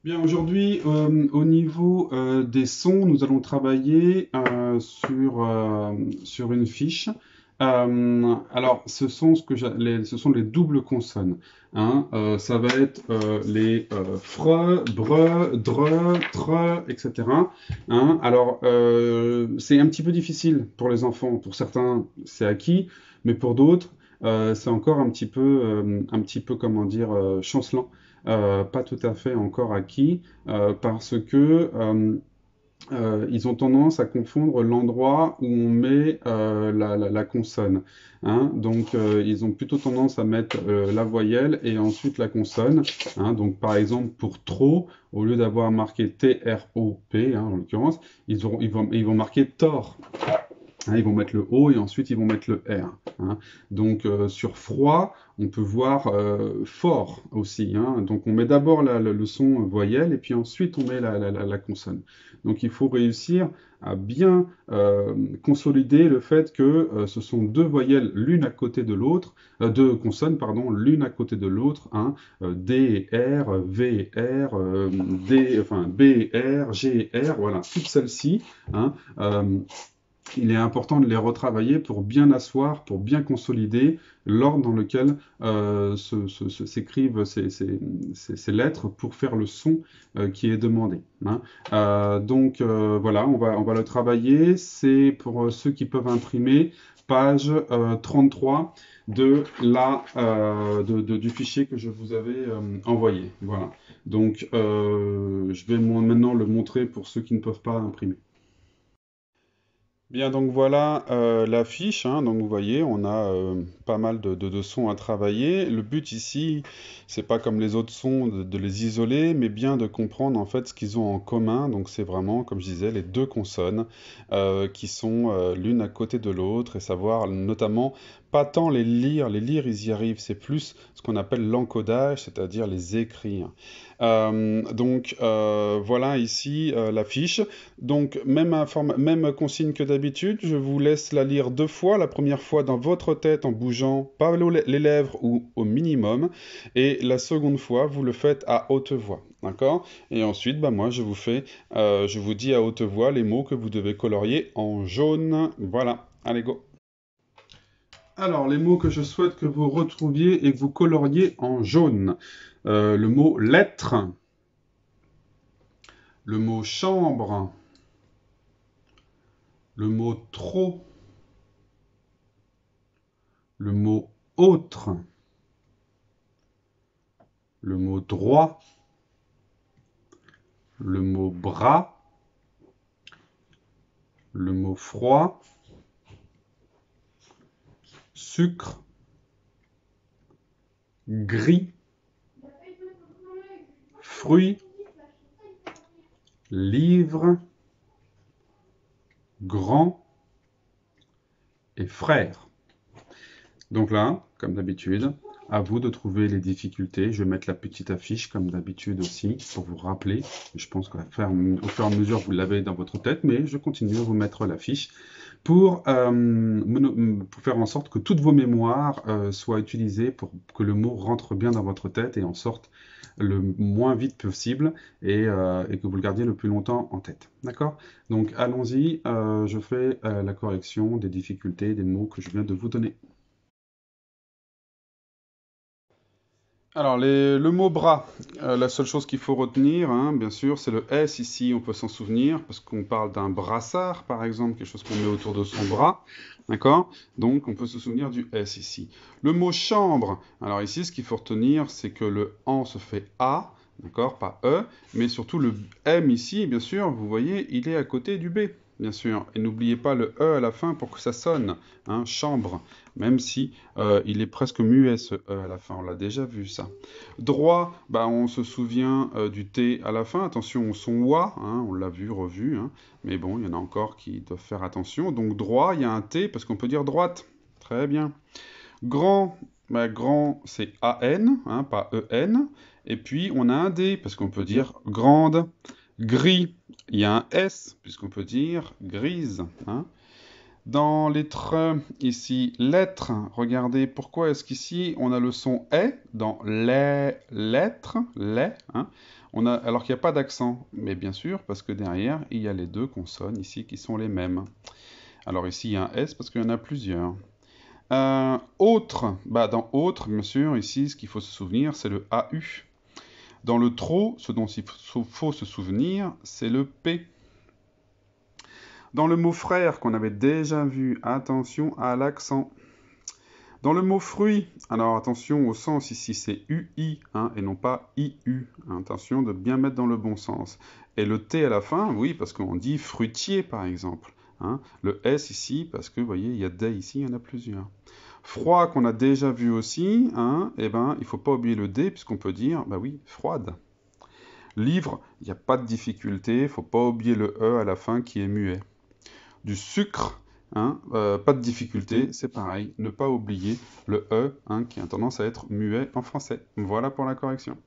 Bien, aujourd'hui, au niveau des sons, nous allons travailler sur une fiche. Alors, ce sont les doubles consonnes. Hein. Ça va être les fre, bre, dre, tre, etc. Hein. Alors, c'est un petit peu difficile pour les enfants. Pour certains, c'est acquis, mais pour d'autres, c'est encore un petit peu, comment dire, chancelant, pas tout à fait encore acquis, parce que ils ont tendance à confondre l'endroit où on met la consonne. Hein. Donc, ils ont plutôt tendance à mettre la voyelle et ensuite la consonne. Hein. Donc, par exemple, pour trop, au lieu d'avoir marqué T-R-O-P, hein, en l'occurrence, ils vont marquer tor. Hein, ils vont mettre le O et ensuite ils vont mettre le R. Hein. Donc sur froid, on peut voir fort aussi. Hein. Donc on met d'abord le son voyelle et puis ensuite on met la consonne. Donc il faut réussir à bien consolider le fait que ce sont deux voyelles l'une à côté de l'autre, deux consonnes, pardon, l'une à côté de l'autre, hein, D et R, V et R, enfin B et R, G et R, voilà, toutes celles-ci. Hein, il est important de les retravailler pour bien asseoir, pour bien consolider l'ordre dans lequel s'écrivent ces lettres pour faire le son qui est demandé. Hein. Voilà, on va le travailler. C'est pour ceux qui peuvent imprimer, page 33 du fichier que je vous avais envoyé. Voilà. Donc, je vais maintenant le montrer pour ceux qui ne peuvent pas imprimer. Bien, donc voilà la fiche. Hein. Donc vous voyez, on a pas mal de sons à travailler. Le but ici, c'est pas comme les autres sons de les isoler, mais bien de comprendre en fait ce qu'ils ont en commun. Donc c'est vraiment, comme je disais, les deux consonnes qui sont l'une à côté de l'autre et savoir notamment pas tant les lire. Les lire, ils y arrivent. C'est plus ce qu'on appelle l'encodage, c'est-à-dire les écrire. Voilà ici la fiche. Donc, même consigne que d'habitude, je vous laisse la lire deux fois. La première fois dans votre tête en bougeant pas les lèvres ou au minimum. Et la seconde fois, vous le faites à haute voix. D'accord? Et ensuite, bah, moi, je vous dis à haute voix les mots que vous devez colorier en jaune. Voilà. Allez, go. Alors, les mots que je souhaite que vous retrouviez et que vous coloriez en jaune. Le mot lettre, le mot chambre, le mot trop, le mot autre, le mot droit, le mot bras, le mot froid, sucre, gris, fruit, livre, grand et frère. Donc là, comme d'habitude, à vous de trouver les difficultés. Je vais mettre la petite affiche comme d'habitude aussi pour vous rappeler. Je pense qu'au fur et à mesure, vous l'avez dans votre tête, mais je continue à vous mettre l'affiche pour faire en sorte que toutes vos mémoires soient utilisées pour que le mot rentre bien dans votre tête et en sorte le moins vite possible et que vous le gardiez le plus longtemps en tête. D'accord? Donc allons-y, je fais la correction des difficultés des mots que je viens de vous donner. Alors, le mot bras, la seule chose qu'il faut retenir, hein, bien sûr, c'est le S ici, on peut s'en souvenir, parce qu'on parle d'un brassard, par exemple, quelque chose qu'on met autour de son bras, d'accord? Donc, on peut se souvenir du S ici. Le mot chambre, alors ici, ce qu'il faut retenir, c'est que le AN se fait A, d'accord, pas E, mais surtout le M ici, bien sûr, vous voyez, il est à côté du B, bien sûr. Et n'oubliez pas le E à la fin pour que ça sonne, hein, chambre, même si il est presque muet ce E à la fin, on l'a déjà vu ça. Droit, bah, on se souvient du T à la fin, attention au son OA, hein, on l'a vu, revu, hein, mais bon, il y en a encore qui doivent faire attention. Donc droit, il y a un T parce qu'on peut dire droite, très bien. Grand, bah, grand c'est A-N, hein, pas E-N, et puis on a un D parce qu'on peut dire grande. Gris, il y a un S puisqu'on peut dire grise, hein. Dans les tre, ici, lettres, regardez, pourquoi est-ce qu'ici, on a le son est dans les lettres, les, hein, alors qu'il n'y a pas d'accent. Mais bien sûr, parce que derrière, il y a les deux consonnes ici qui sont les mêmes. Alors ici, il y a un S parce qu'il y en a plusieurs. Autre, bah dans autre, bien sûr, ici, ce qu'il faut se souvenir, c'est le AU. Dans le trop, ce dont il faut se souvenir, c'est le P. Dans le mot frère qu'on avait déjà vu, attention à l'accent. Dans le mot fruit, alors attention au sens ici, c'est UI hein, et non pas IU. Attention de bien mettre dans le bon sens. Et le T à la fin, oui, parce qu'on dit fruitier par exemple. Hein. Le S ici, parce que vous voyez, il y a des ici, il y en a plusieurs. Froid qu'on a déjà vu aussi, hein, eh ben, il ne faut pas oublier le D, puisqu'on peut dire, bah oui, froide. Livre, il n'y a pas de difficulté, il ne faut pas oublier le E à la fin qui est muet. Du sucre, hein, pas de difficulté, c'est pareil, ne pas oublier le E hein, qui a tendance à être muet en français. Voilà pour la correction.